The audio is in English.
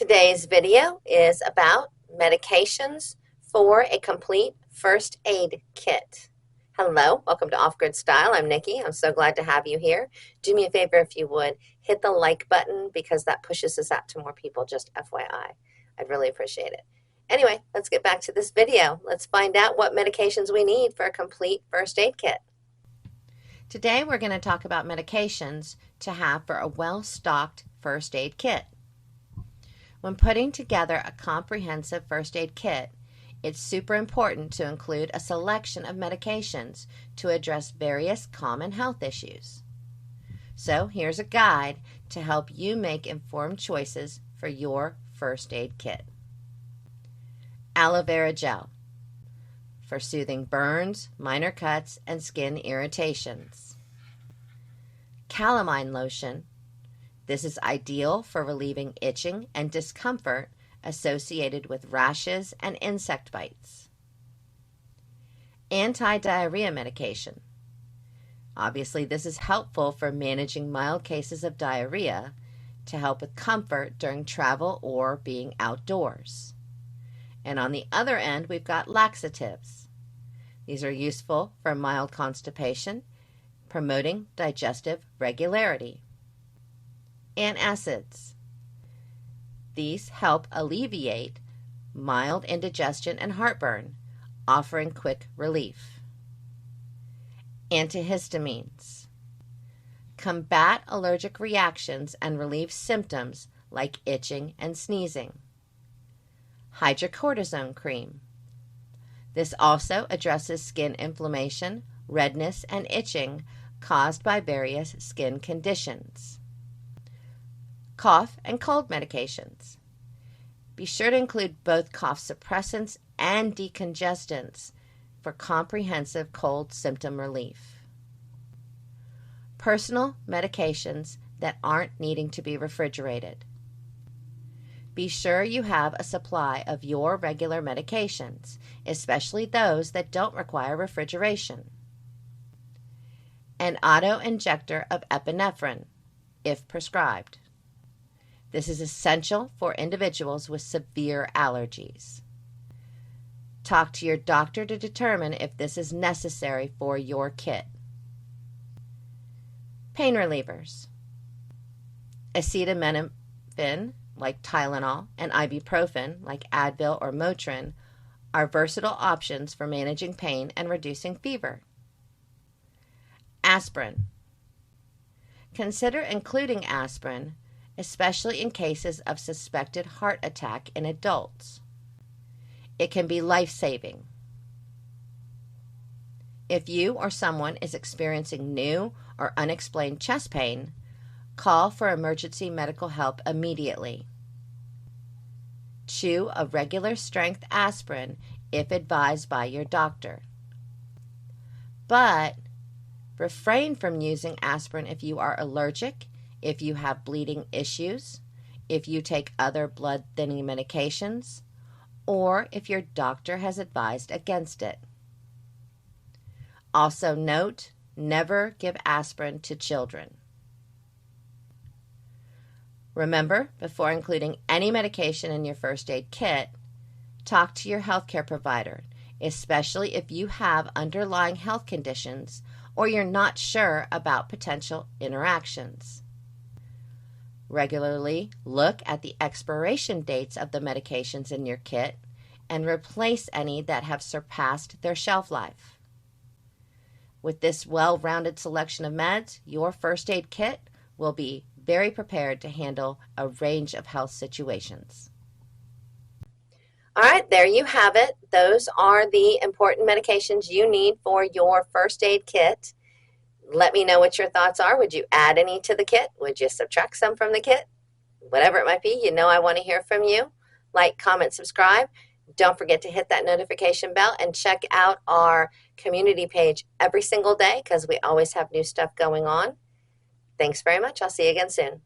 Today's video is about medications for a complete first aid kit. Hello, welcome to Off Grid Style. I'm Nikki. I'm so glad to have you here. Do me a favor if you would, hit the like button because that pushes us out to more people, just FYI. I'd really appreciate it. Anyway, let's get back to this video. Let's find out what medications we need for a complete first aid kit. Today we're going to talk about medications to have for a well-stocked first aid kit. When putting together a comprehensive first aid kit, it's super important to include a selection of medications to address various common health issues. So here's a guide to help you make informed choices for your first aid kit. Aloe vera gel for soothing burns, minor cuts, and skin irritations. Calamine lotion. This is ideal for relieving itching and discomfort associated with rashes and insect bites. Anti-diarrhea medication. Obviously, this is helpful for managing mild cases of diarrhea to help with comfort during travel or being outdoors. And on the other end, we've got laxatives. These are useful for mild constipation, promoting digestive regularity. Antacids. These help alleviate mild indigestion and heartburn, offering quick relief. Antihistamines. Combat allergic reactions and relieve symptoms like itching and sneezing. Hydrocortisone cream. This also addresses skin inflammation, redness, and itching caused by various skin conditions. Cough and cold medications. Be sure to include both cough suppressants and decongestants for comprehensive cold symptom relief. Personal medications that aren't needing to be refrigerated. Be sure you have a supply of your regular medications, especially those that don't require refrigeration. An auto-injector of epinephrine, if prescribed. This is essential for individuals with severe allergies. Talk to your doctor to determine if this is necessary for your kit. Pain relievers. Acetaminophen, like Tylenol, and ibuprofen, like Advil or Motrin, are versatile options for managing pain and reducing fever. Aspirin. Consider including aspirin, especially in cases of suspected heart attack in adults. It can be life-saving. If you or someone is experiencing new or unexplained chest pain, call for emergency medical help immediately. Chew a regular strength aspirin if advised by your doctor. But refrain from using aspirin if you are allergic, if you have bleeding issues, if you take other blood thinning medications, or if your doctor has advised against it. Also note, never give aspirin to children. Remember, before including any medication in your first aid kit, talk to your healthcare provider, especially if you have underlying health conditions or you're not sure about potential interactions. Regularly look at the expiration dates of the medications in your kit and replace any that have surpassed their shelf life. With this well-rounded selection of meds, your first aid kit will be very prepared to handle a range of health situations. All right, there you have it. Those are the important medications you need for your first aid kit. Let me know what your thoughts are. Would you add any to the kit? Would you subtract some from the kit? Whatever it might be, you know I want to hear from you. Like, comment, subscribe. Don't forget to hit that notification bell and check out our community page every single day because we always have new stuff going on. Thanks very much. I'll see you again soon.